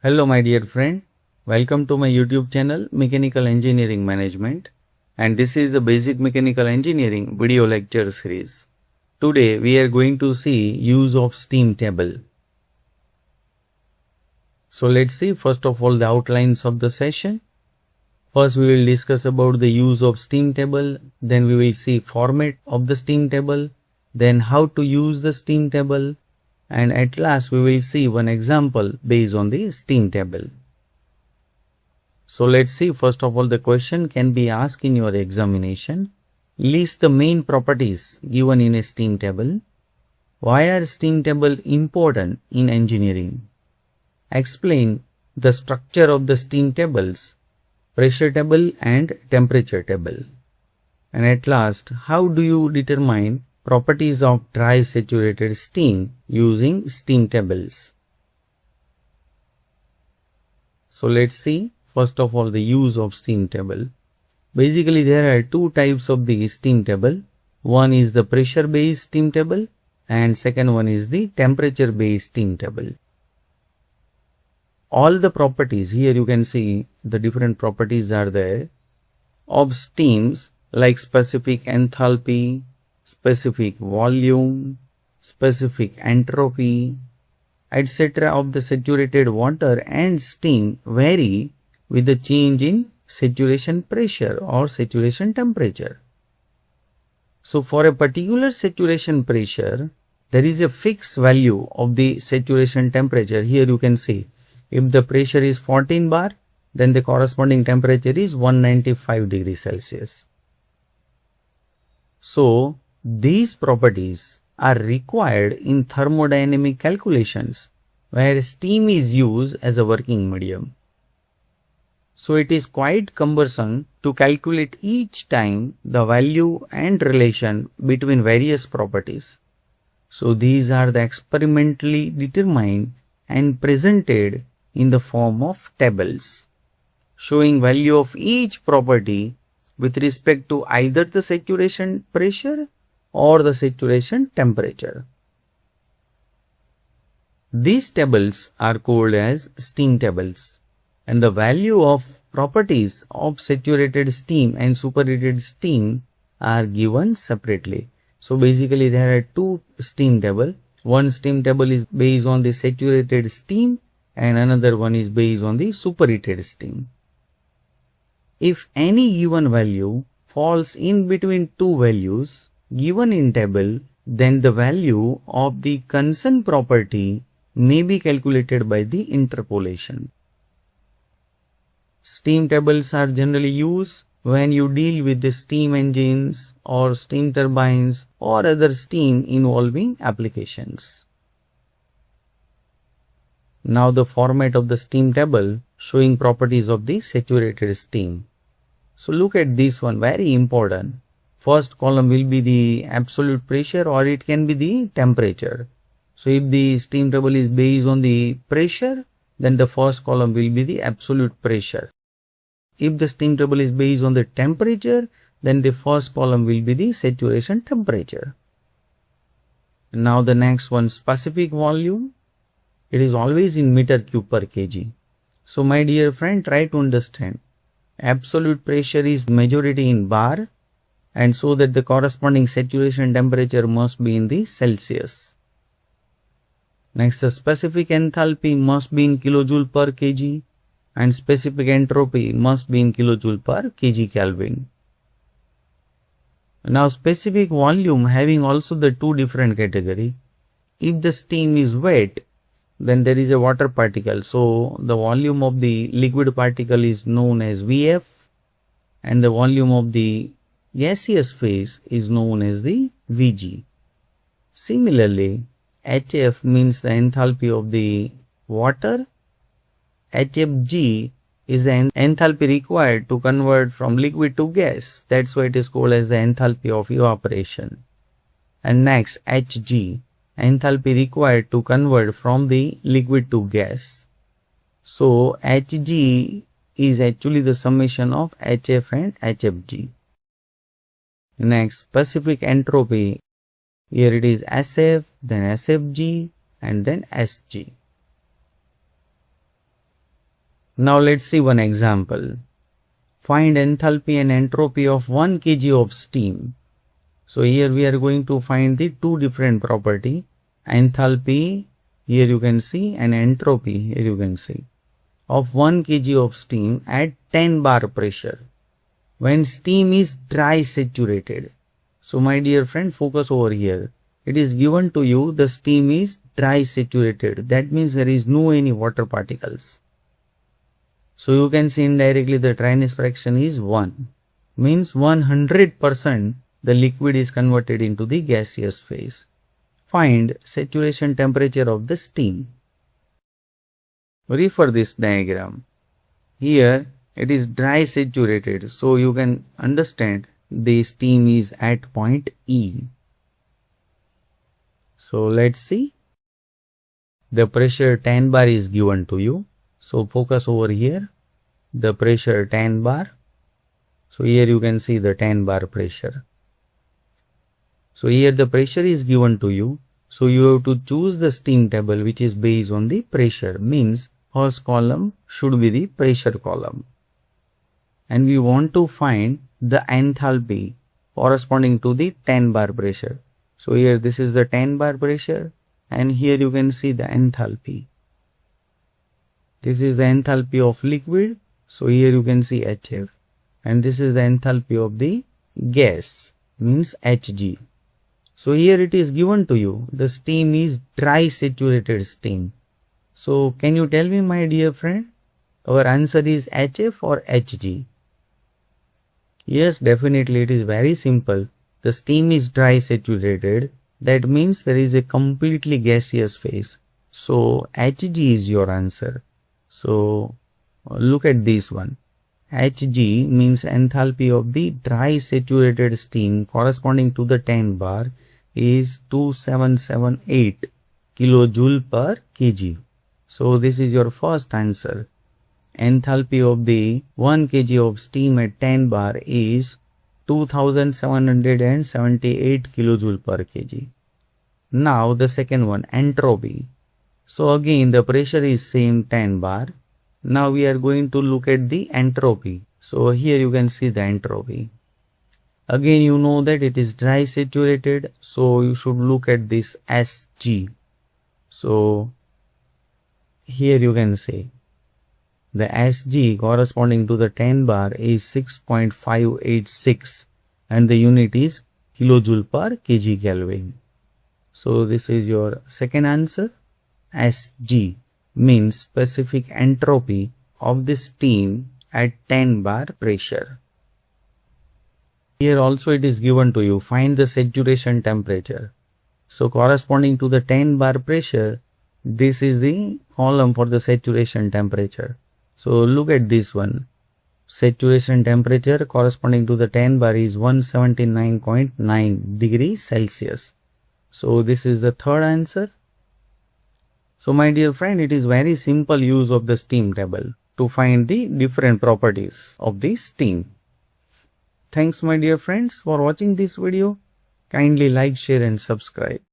Hello my dear friend, welcome to my YouTube channel Mechanical Engineering Management, and this is the Basic Mechanical Engineering video lecture series. Today we are going to see use of steam table. So let's see first of all the outlines of the session. First we will discuss about the use of steam table, then we will see format of the steam table, then how to use the steam table, and at last we will see one example based on the steam table. So let's see first of all the question can be asked in your examination. List the main properties given in a steam table. Why are steam table important in engineering? Explain the structure of the steam tables, pressure table and temperature table. And at last, how do you determine properties of dry saturated steam using steam tables? So let's see first of all the use of steam table. Basically there are two types of the steam table. One is the pressure based steam table and second one is the temperature based steam table. All the properties here you can see the different properties are there of steams like specific enthalpy, specific volume, specific entropy, etc. of the saturated water and steam vary with the change in saturation pressure or saturation temperature. So for a particular saturation pressure, there is a fixed value of the saturation temperature. Here you can see if the pressure is 14 bar, then the corresponding temperature is 195 degrees Celsius. So these properties are required in thermodynamic calculations where steam is used as a working medium. So it is quite cumbersome to calculate each time the value and relation between various properties. So these are the experimentally determined and presented in the form of tables, showing value of each property with respect to either the saturation pressure or the saturation temperature. These tables are called as steam tables, and the value of properties of saturated steam and superheated steam are given separately. So basically there are two steam tables. One steam table is based on the saturated steam and another one is based on the superheated steam. If any given value falls in between two values given in table, then the value of the concerned property may be calculated by the interpolation. Steam tables are generally used when you deal with the steam engines or steam turbines or other steam involving applications. Now the format of the steam table showing properties of the saturated steam. So look at this one, very important. First column will be the absolute pressure or it can be the temperature. So if the steam table is based on the pressure, then the first column will be the absolute pressure. If the steam table is based on the temperature, then the first column will be the saturation temperature. Now the next one, specific volume. It is always in meter cube per kg. So my dear friend, try to understand. Absolute pressure is majority in bar, and so that the corresponding saturation temperature must be in the Celsius. Next, the specific enthalpy must be in kilojoule per kg and specific entropy must be in kilojoule per kg Kelvin. Now specific volume having also the two different category. If the steam is wet, then there is a water particle. So the volume of the liquid particle is known as Vf and the volume of the gaseous phase is known as the Vg. Similarly, HF means the enthalpy of the water. HFG is the enthalpy required to convert from liquid to gas. That's why it is called as the enthalpy of evaporation. And next, Hg, enthalpy required to convert from the liquid to gas. So Hg is actually the summation of HF and HFG. Next, specific entropy. Here it is SF, then SFG, and then SG. Now let's see one example. Find enthalpy and entropy of 1 kg of steam. So here we are going to find the two different property. Enthalpy, here you can see, and entropy, here you can see, of 1 kg of steam at 10 bar pressure when steam is dry saturated. So my dear friend, focus over here. It is given to you the steam is dry saturated. That means there is no any water particles. So you can see indirectly the dryness fraction is 1. Means 100% the liquid is converted into the gaseous phase. Find saturation temperature of the steam. Refer this diagram. Here it is dry saturated, so you can understand the steam is at point E. So let's see. The pressure 10 bar is given to you. So focus over here. The pressure 10 bar. So here you can see the 10 bar pressure. So here the pressure is given to you. So you have to choose the steam table which is based on the pressure. Means first column should be the pressure column. And we want to find the enthalpy corresponding to the 10 bar pressure. So here this is the 10 bar pressure and here you can see the enthalpy. This is the enthalpy of liquid. So here you can see HF. And this is the enthalpy of the gas, means Hg. So here it is given to you. The steam is dry saturated steam. So can you tell me, my dear friend, our answer is HF or Hg? Yes, definitely it is very simple. The steam is dry saturated. That means there is a completely gaseous phase. So Hg is your answer. So look at this one. Hg means enthalpy of the dry saturated steam corresponding to the 10 bar is 2778 kilojoule per kg. So this is your first answer. Enthalpy of the 1 kg of steam at 10 bar is 2778 kilojoule per kg. Now the second one, entropy. So again the pressure is same 10 bar. Now we are going to look at the entropy. So here you can see the entropy. Again you know that it is dry saturated. So you should look at this Sg. So here you can say the Sg corresponding to the 10 bar is 6.586 and the unit is kilojoule per kg Kelvin. So this is your second answer. Sg means specific entropy of the steam at 10 bar pressure. Here also it is given to you, find the saturation temperature. So corresponding to the 10 bar pressure, this is the column for the saturation temperature. So look at this one. Saturation temperature corresponding to the 10 bar is 179.9 degrees Celsius. So this is the third answer. So my dear friend, it is very simple use of the steam table to find the different properties of the steam. Thanks my dear friends for watching this video. Kindly like, share and subscribe.